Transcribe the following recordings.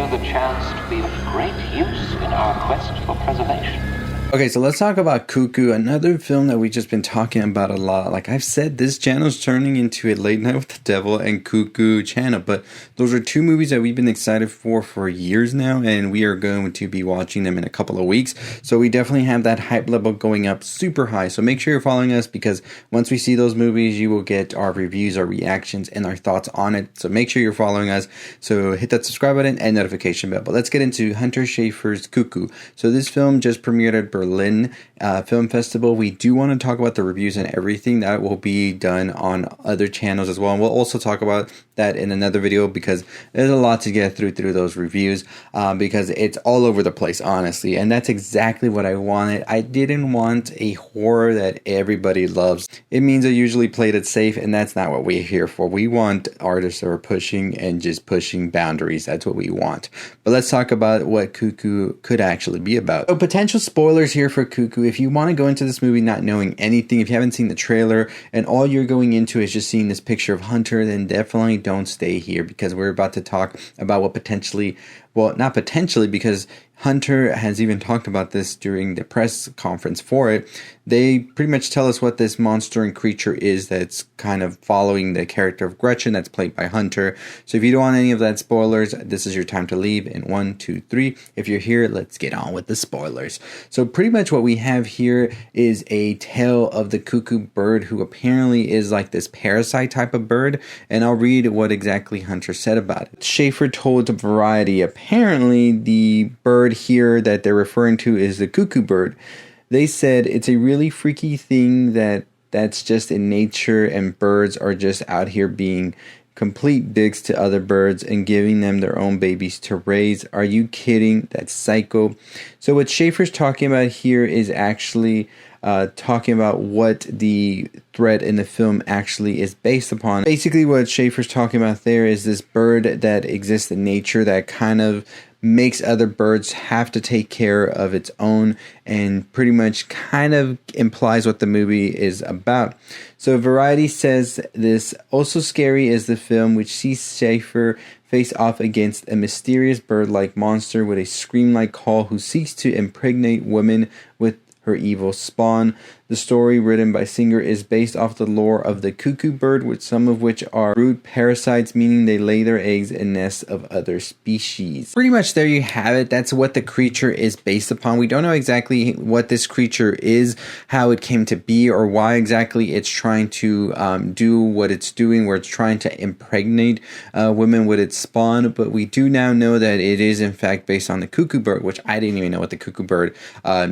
you the chance to be of great use in our quest for preservation. Okay, so let's talk about Cuckoo, another film that we've just been talking about a lot. Like I've said, this channel is turning into a Late Night with the Devil and Cuckoo channel, but those are two movies that we've been excited for years now, and we are going to be watching them in a couple of weeks. So we definitely have that hype level going up super high. So make sure you're following us, because once we see those movies, you will get our reviews, our reactions, and our thoughts on it. So make sure you're following us. So hit that subscribe button and notification bell. But let's get into Hunter Schafer's Cuckoo. So this film just premiered at Berlin Film Festival. We do want to talk about the reviews and everything that will be done on other channels as well, and we'll also talk about that in another video, because there's a lot to get through those reviews, because it's all over the place, honestly, and that's exactly what I wanted. I didn't want a horror that everybody loves. It means I usually played it safe, and that's not what we're here for. We want artists that are pushing and just pushing boundaries. That's what we want. But let's talk about what Cuckoo could actually be about. So potential spoilers here for Cuckoo. If you want to go into this movie not knowing anything, if you haven't seen the trailer and all you're going into is just seeing this picture of Hunter, then definitely don't stay here, because we're about to talk about what potentially, well, not potentially, because Hunter has even talked about this during the press conference for it. They pretty much tell us what this monster and creature is that's kind of following the character of Gretchen that's played by Hunter. So if you don't want any of that spoilers, this is your time to leave in 1, 2, 3. If you're here, let's get on with the spoilers. So pretty much what we have here is a tale of the cuckoo bird, who apparently is like this parasite type of bird. And I'll read what exactly Hunter said about it. Schafer told Variety, apparently the bird here that they're referring to is the cuckoo bird. They said it's a really freaky thing that's just in nature, and birds are just out here being complete dicks to other birds and giving them their own babies to raise. Are you kidding? That's psycho. So what Schafer's talking about here is actually talking about what the threat in the film actually is based upon. Basically what Schafer's talking about there is this bird that exists in nature that kind of makes other birds have to take care of its own, and pretty much kind of implies what the movie is about. So Variety says this, also scary is the film which sees Schafer face off against a mysterious bird-like monster with a scream-like call who seeks to impregnate women with her evil spawn. The story, written by Singer, is based off the lore of the cuckoo bird, with some of which are brood parasites, meaning they lay their eggs in nests of other species. Pretty much there you have it. That's what the creature is based upon. We don't know exactly what this creature is, how it came to be, or why exactly it's trying to do what it's doing, where it's trying to impregnate women with its spawn. But we do now know that it is in fact based on the cuckoo bird, which I didn't even know what the cuckoo bird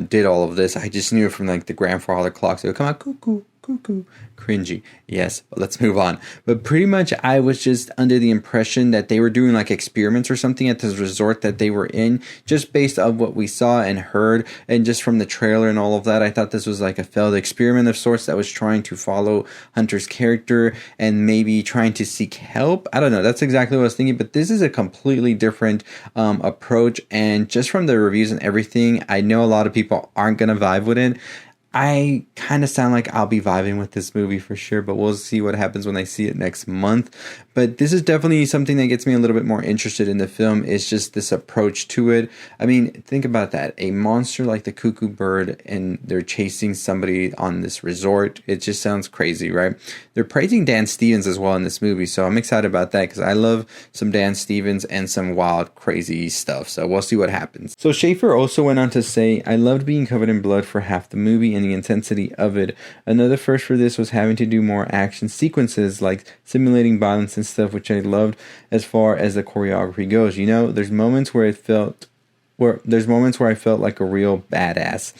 did all of this. I just knew it from like the grandfather clocks. It would come out cuckoo, cuckoo, cringy. Yes, but let's move on. But pretty much I was just under the impression that they were doing like experiments or something at this resort that they were in, just based on what we saw and heard, and just from the trailer and all of that. I thought this was like a failed experiment of sorts that was trying to follow Hunter's character and maybe trying to seek help. I don't know, that's exactly what I was thinking, but this is a completely different approach, and just from the reviews and everything, I know a lot of people aren't gonna vibe with it. I kind of sound like I'll be vibing with this movie for sure, but we'll see what happens when I see it next month. But this is definitely something that gets me a little bit more interested in the film. It's just this approach to it. I mean, think about that. A monster like the cuckoo bird, and they're chasing somebody on this resort. It just sounds crazy, right? They're praising Dan Stevens as well in this movie, so I'm excited about that, because I love some Dan Stevens and some wild, crazy stuff. So we'll see what happens. So Schafer also went on to say, I loved being covered in blood for half the movie and the intensity of it. Another first for this was having to do more action sequences, like simulating violence and stuff, which I loved as far as the choreography goes. You know, there's moments where I felt like a real badass.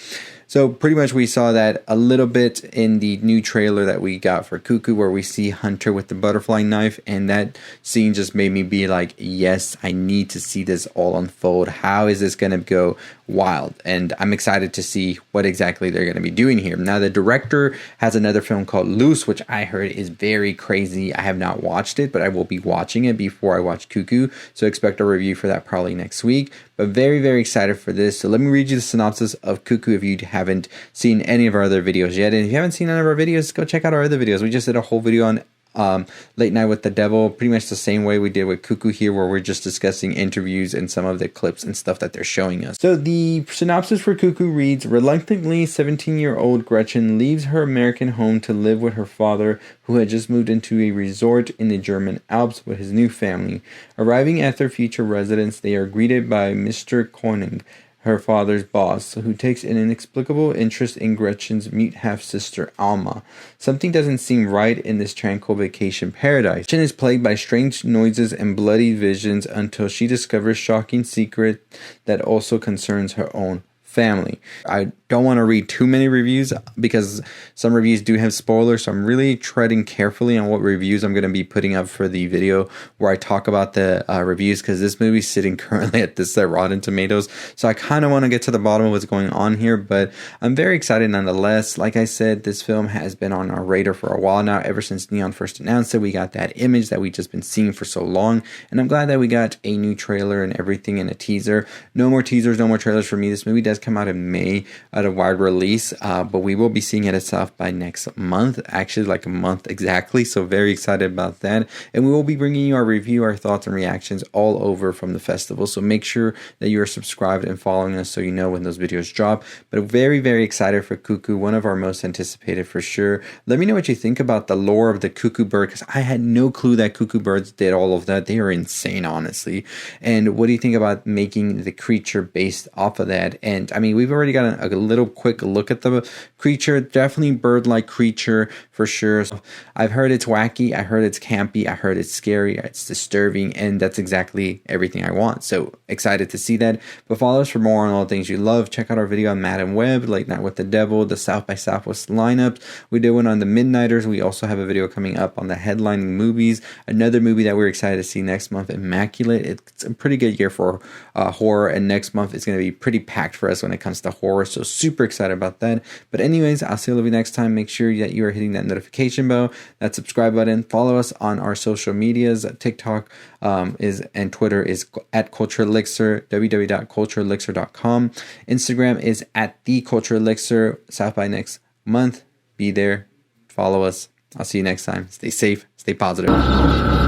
So pretty much we saw that a little bit in the new trailer that we got for Cuckoo, where we see Hunter with the butterfly knife, and that scene just made me be like, yes, I need to see this all unfold. How is this going to go wild? And I'm excited to see what exactly they're going to be doing here. Now, the director has another film called Loose, which I heard is very crazy. I have not watched it, but I will be watching it before I watch Cuckoo, so expect a review for that probably next week. But very, very excited for this. So let me read you the synopsis of Cuckoo if you haven't seen any of our other videos yet. And if you haven't seen any of our videos, go check out our other videos. We just did a whole video on Late Night with the Devil, pretty much the same way we did with Cuckoo here, where we're just discussing interviews and some of the clips and stuff that they're showing us. So the synopsis for Cuckoo reads, reluctantly 17-year-old Gretchen leaves her American home to live with her father, who had just moved into a resort in the German Alps with his new family. Arriving at their future residence, they are greeted by Mr. Koenig, her father's boss, who takes an inexplicable interest in Gretchen's mute half-sister Alma. Something doesn't seem right in this tranquil vacation paradise. Gretchen is plagued by strange noises and bloody visions until she discovers shocking secret that also concerns her own family. I don't want to read too many reviews because some reviews do have spoilers, so I'm really treading carefully on what reviews I'm going to be putting up for the video where I talk about the reviews, because this movie's sitting currently at this Rotten Tomatoes, so I kind of want to get to the bottom of what's going on here, but I'm very excited nonetheless. Like I said, this film has been on our radar for a while now, ever since Neon first announced it. We got that image that we've just been seeing for so long, and I'm glad that we got a new trailer and everything and a teaser. No more teasers, no more trailers for me. This movie does come out in May at a wide release, but we will be seeing it itself by next month, actually like a month exactly, so very excited about that. And we will be bringing you our review, our thoughts and reactions all over from the festival, so make sure that you are subscribed and following us so you know when those videos drop. But very, very excited for Cuckoo, one of our most anticipated for sure. Let me know what you think about the lore of the Cuckoo bird, because I had no clue that Cuckoo birds did all of that. They are insane, honestly. And what do you think about making the creature based off of that? And I mean, we've already got a little quick look at the creature. Definitely bird-like creature for sure. So I've heard it's wacky, I heard it's campy, I heard it's scary, it's disturbing, and that's exactly everything I want. So excited to see that. But follow us for more on all things you love. Check out our video on Madam Web, Late Night with the Devil, the South by Southwest lineups. We did one on the Midnighters. We also have a video coming up on the headlining movies. Another movie that we're excited to see next month, Immaculate. It's a pretty good year for horror, and next month is going to be pretty packed for us when it comes to horror, so super excited about that. But anyways, I'll see you next time. Make sure that you are hitting that notification bell, that subscribe button. Follow us on our social medias. TikTok and Twitter is at Culture Elixir, www.cultureelixir.com. Instagram is at the Culture Elixir. South by next month. Be there. Follow us. I'll see you next time. Stay safe. Stay positive.